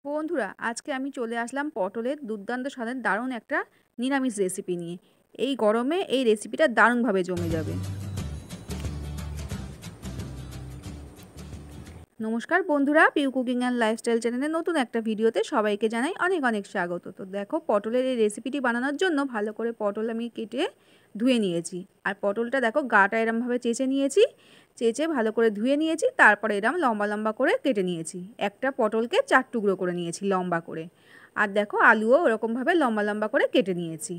বন্ধুরা, আজকে আমি চলে আসলাম পটলের দুর্দান্ত স্বাদের দারুণ একটা নিরামিষ রেসিপি নিয়ে। এই গরমে এই রেসিপিটা দারুণভাবে জমে যাবে। নমস্কার বন্ধুরা, পিউ কুকিং অ্যান্ড লাইফস্টাইল চ্যানেলের নতুন একটা ভিডিওতে সবাইকে জানাই অনেক অনেক স্বাগত। তো দেখো, পটলের এই রেসিপিটি বানানোর জন্য ভালো করে পটল আমি কেটে ধুয়ে নিয়েছি। আর পটলটা দেখো, গাটা এরমভাবে চেঁচে নিয়েছি, চেঁচে ভালো করে ধুয়ে নিয়েছি। তারপরে এরম লম্বা লম্বা করে কেটে নিয়েছি। একটা পটলকে 4 টুকরো করে নিয়েছি লম্বা করে। আর দেখো, আলুও ওরকমভাবে লম্বা লম্বা করে কেটে নিয়েছি।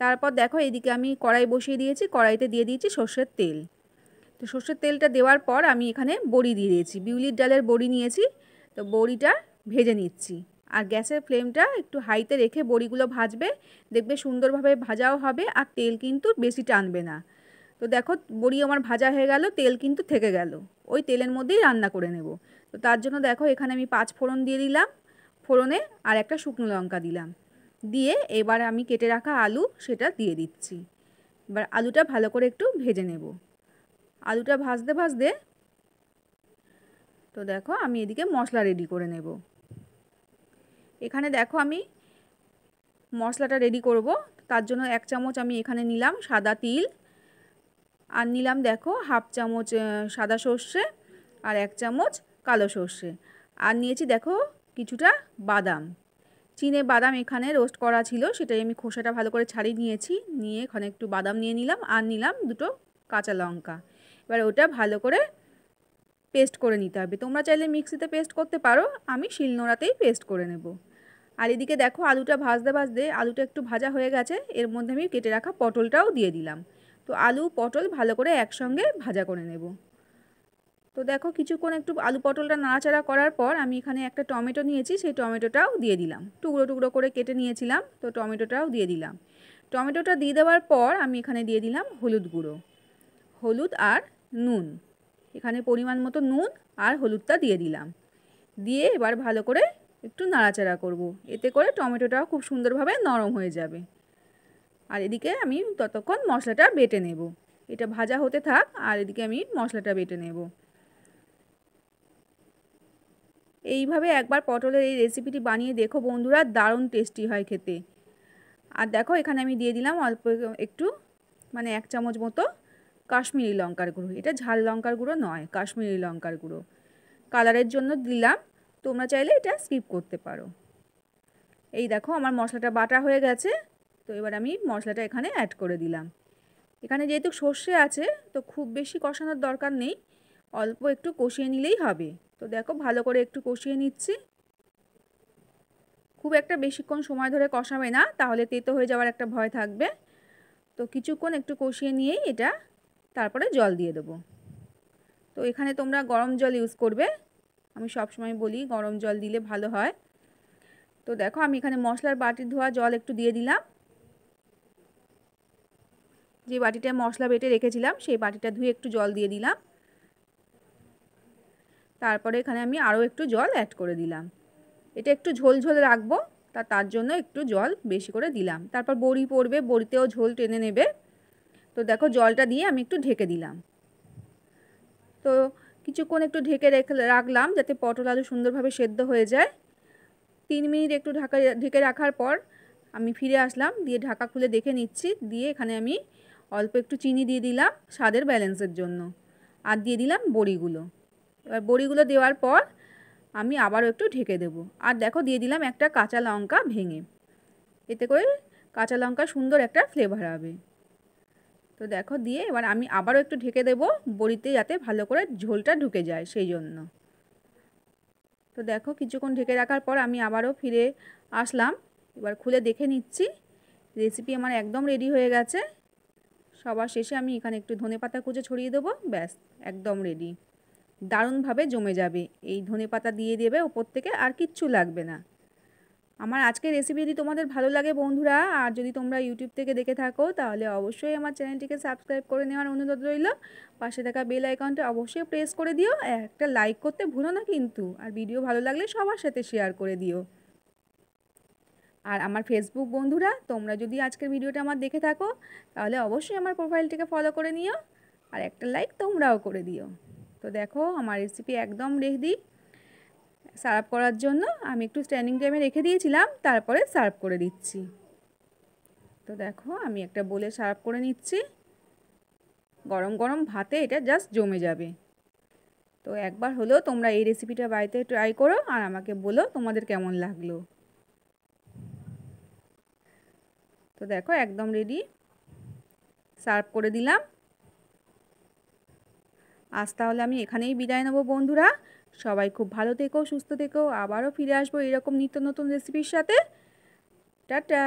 তারপর দেখো, এদিকে আমি কড়াই বসিয়ে দিয়েছি, কড়াইতে দিয়ে দিয়েছি সর্ষের তেল। তো সর্ষের তেলটা দেওয়ার পর আমি এখানে বড়ি দিয়ে দিয়েছি, বিউলির ডালের বড়ি নিয়েছি। তো বড়িটা ভেজে নিচ্ছি। আর গ্যাসের ফ্লেমটা একটু হাইতে রেখে বড়িগুলো ভাজবে, দেখবে সুন্দরভাবে ভাজাও হবে আর তেল কিন্তু বেশি টানবে না। তো দেখো, বড়ি আমার ভাজা হয়ে গেল, তেল কিন্তু থেকে গেল। ওই তেলের মধ্যেই রান্না করে নেব। তো তার জন্য দেখো, এখানে আমি 5 ফোড়ন দিয়ে দিলাম, ফোড়নে আর একটা শুকনো লঙ্কা দিলাম। দিয়ে এবার আমি কেটে রাখা আলু সেটা দিয়ে দিচ্ছি। এবার আলুটা ভালো করে একটু ভেজে নেব। আলুটা ভাজতে ভাজতে তো দেখো, আমি এদিকে মশলা রেডি করে নেব। এখানে দেখো, আমি মশলাটা রেডি করব। তার জন্য 1 চামচ আমি এখানে নিলাম সাদা তিল, আর নিলাম দেখো হাফ চামচ সাদা সর্ষে, আর 1 চামচ কালো সর্ষে, আর নিয়েছি দেখো কিছুটা বাদাম, চিনে বাদাম এখানে রোস্ট করা ছিল, সেটাই আমি খোসাটা ভালো করে ছাড়িয়ে নিয়েছি। নিয়ে এখানে একটু বাদাম নিয়ে নিলাম, আর নিলাম দুটো কাঁচা লঙ্কা। এবার ওটা ভালো করে পেস্ট করে নিতে হবে। তোমরা চাইলে মিক্সিতে পেস্ট করতে পারো, আমি শিলনোড়াতেই পেস্ট করে নেব। আর এদিকে দেখো, আলুটা ভাজতে ভাজতে আলুটা একটু ভাজা হয়ে গেছে, এর মধ্যে আমি কেটে রাখা পটলটাও দিয়ে দিলাম। তো আলু পটল ভালো করে একসঙ্গে ভাজা করে নেব। তো দেখো, কিছুক্ষণ একটু আলু পটলটা নাড়াচাড়া করার পর আমি এখানে একটা টমেটো নিয়েছি, সেই টমেটোটাও দিয়ে দিলাম, টুকরো টুকরো করে কেটে নিয়েছিলাম। তো টমেটোটাও দিয়ে দিলাম। টমেটোটা দিয়ে দেওয়ার পর আমি এখানে দিয়ে দিলাম হলুদ গুঁড়ো, হলুদ আর নুন। এখানে পরিমাণ মতো নুন আর হলুদটা দিয়ে দিলাম। দিয়ে এবার ভালো করে একটু নাড়াচাড়া করব, এতে করে টমেটোটাও খুব সুন্দরভাবে নরম হয়ে যাবে। আর এদিকে আমি ততক্ষণ মশলাটা বেটে নেব। এটা ভাজা হতে থাক, আর এদিকে আমি মশলাটা বেটে নেব। এইভাবে একবার পটলের এই রেসিপিটি বানিয়ে দেখো বন্ধুরা, দারুণ টেস্টি হয় খেতে। আর দেখো, এখানে আমি দিয়ে দিলাম অল্প একটু, মানে 1 চামচ মতো কাশ্মীরি লঙ্কার গুঁড়ো। এটা ঝাল লঙ্কার গুঁড়ো নয়, কাশ্মীরি লঙ্কার গুঁড়ো, কালারের জন্য দিলাম। তোমরা চাইলে এটা স্কিপ করতে পারো। এই দেখো, আমার মশলাটা বাটা হয়ে গেছে। তো এবার আমি মশলাটা এখানে অ্যাড করে দিলাম। এখানে যেহেতু সর্ষে আছে, তো খুব বেশি কষানোর দরকার নেই, অল্প একটু কষিয়ে নিলেই হবে। তো দেখো, ভালো করে একটু কষিয়ে নিচ্ছি। খুব একটা বেশিক্ষণ সময় ধরে কষাবে না, তাহলে তেতো হয়ে যাওয়ার একটা ভয় থাকবে। তো কিছুক্ষণ একটু কষিয়ে নিয়েই এটা তারপরে জল দিয়ে দেবো। তো এখানে তোমরা গরম জল ইউজ করবে, আমি সব সময় বলি গরম জল দিলে ভালো হয়। তো দেখো, আমি এখানে মশলার বাটি ধোয়া জল একটু দিয়ে দিলাম। যে বাটিটা মশলা বেটে রেখেছিলাম, সেই বাটিটা ধুয়ে একটু জল দিয়ে দিলাম। তারপরে এখানে আমি আরও একটু জল অ্যাড করে দিলাম। এটা একটু ঝোল ঝোল রাখবো, তার জন্য একটু জল বেশি করে দিলাম। তারপর বড়ি পড়বে, বড়িতেও ঝোল টেনে নেবে। তো দেখো, জলটা দিয়ে আমি একটু ঢেকে দিলাম। তো কিছুক্ষণ একটু ঢেকে রাখলাম, যাতে পটল আলু সুন্দরভাবে সেদ্ধ হয়ে যায়। 3 মিনিট একটু ঢেকে রাখার পর আমি ফিরে আসলাম, দিয়ে ঢাকা খুলে দেখে নিচ্ছি। দিয়ে এখানে আমি অল্প একটু চিনি দিয়ে দিলাম স্বাদের ব্যালেন্সের জন্য, আর দিয়ে দিলাম বড়িগুলো। এবার বড়িগুলো দেওয়ার পর আমি আবারও একটু ঢেকে দেবো। আর দেখো, দিয়ে দিলাম একটা কাঁচা লঙ্কা ভেঙে, এতে করে কাঁচা লঙ্কা সুন্দর একটা ফ্লেভার হবে। তো দেখো, দিয়ে এবার আমি আবারও একটু ঢেকে দেবো, বড়িতে যাতে ভালো করে ঝোলটা ঢুকে যায় সেই জন্য। তো দেখো, কিছুক্ষণ ঢেকে রাখার পর আমি আবারও ফিরে আসলাম। এবার খুলে দেখে নিচ্ছি, রেসিপি আমার একদম রেডি হয়ে গেছে। সবার শেষে আমি এখানে একটু ধনেপাতা কুচো ছড়িয়ে দেবো, ব্যাস একদম রেডি। দারুণভাবে জমে যাবে, এই ধনেপাতা দিয়ে দেবে ওপর থেকে, আর কিচ্ছু লাগবে না। আমার আজকের রেসিপি যদি তোমাদের ভালো লাগে বন্ধুরা, আর যদি তোমরা ইউটিউব থেকে দেখে থাকো, তাহলে অবশ্যই আমার চ্যানেলটিকে সাবস্ক্রাইব করে নেওয়ার অনুরোধ রইল। পাশে থাকা বেল আইকনটা অবশ্যই প্রেস করে দিও, একটা লাইক করতে ভুলো না কিন্তু। আর ভিডিও ভালো লাগলে সবার সাথে শেয়ার করে দিও। আর আমার ফেসবুক বন্ধুরা, তোমরা যদি আজকের ভিডিওটা আমার দেখে থাকো, তাহলে অবশ্যই আমার প্রোফাইলটিকে ফলো করে নিও, আর একটা লাইক তোমরাও করে দিও। তো দেখো, আমার রেসিপি একদম রেডি। সার্ভ করার জন্য আমি একটু স্ট্যান্ডিং টাইমে রেখে দিয়েছিলাম, তারপরে সার্ভ করে দিচ্ছি। তো দেখো আমি একটা বলে সার্ভ করে নিচ্ছি। গরম গরম ভাতে এটা জাস্ট জমে যাবে। তো একবার হলেও তোমরা এই রেসিপিটা বাড়িতে ট্রাই করো আর আমাকে বলো তোমাদের কেমন লাগলো। তো দেখো একদম রেডি, সার্ভ করে দিলাম। আজ তাহলে আমি এখানেই বিদায় নেব বন্ধুরা। সবাই খুব ভালো থেকো, সুস্থ থেকো। আবারও ফিরে আসবো এরকম নিত্য নতুন রেসিপির সাথে। টাটা।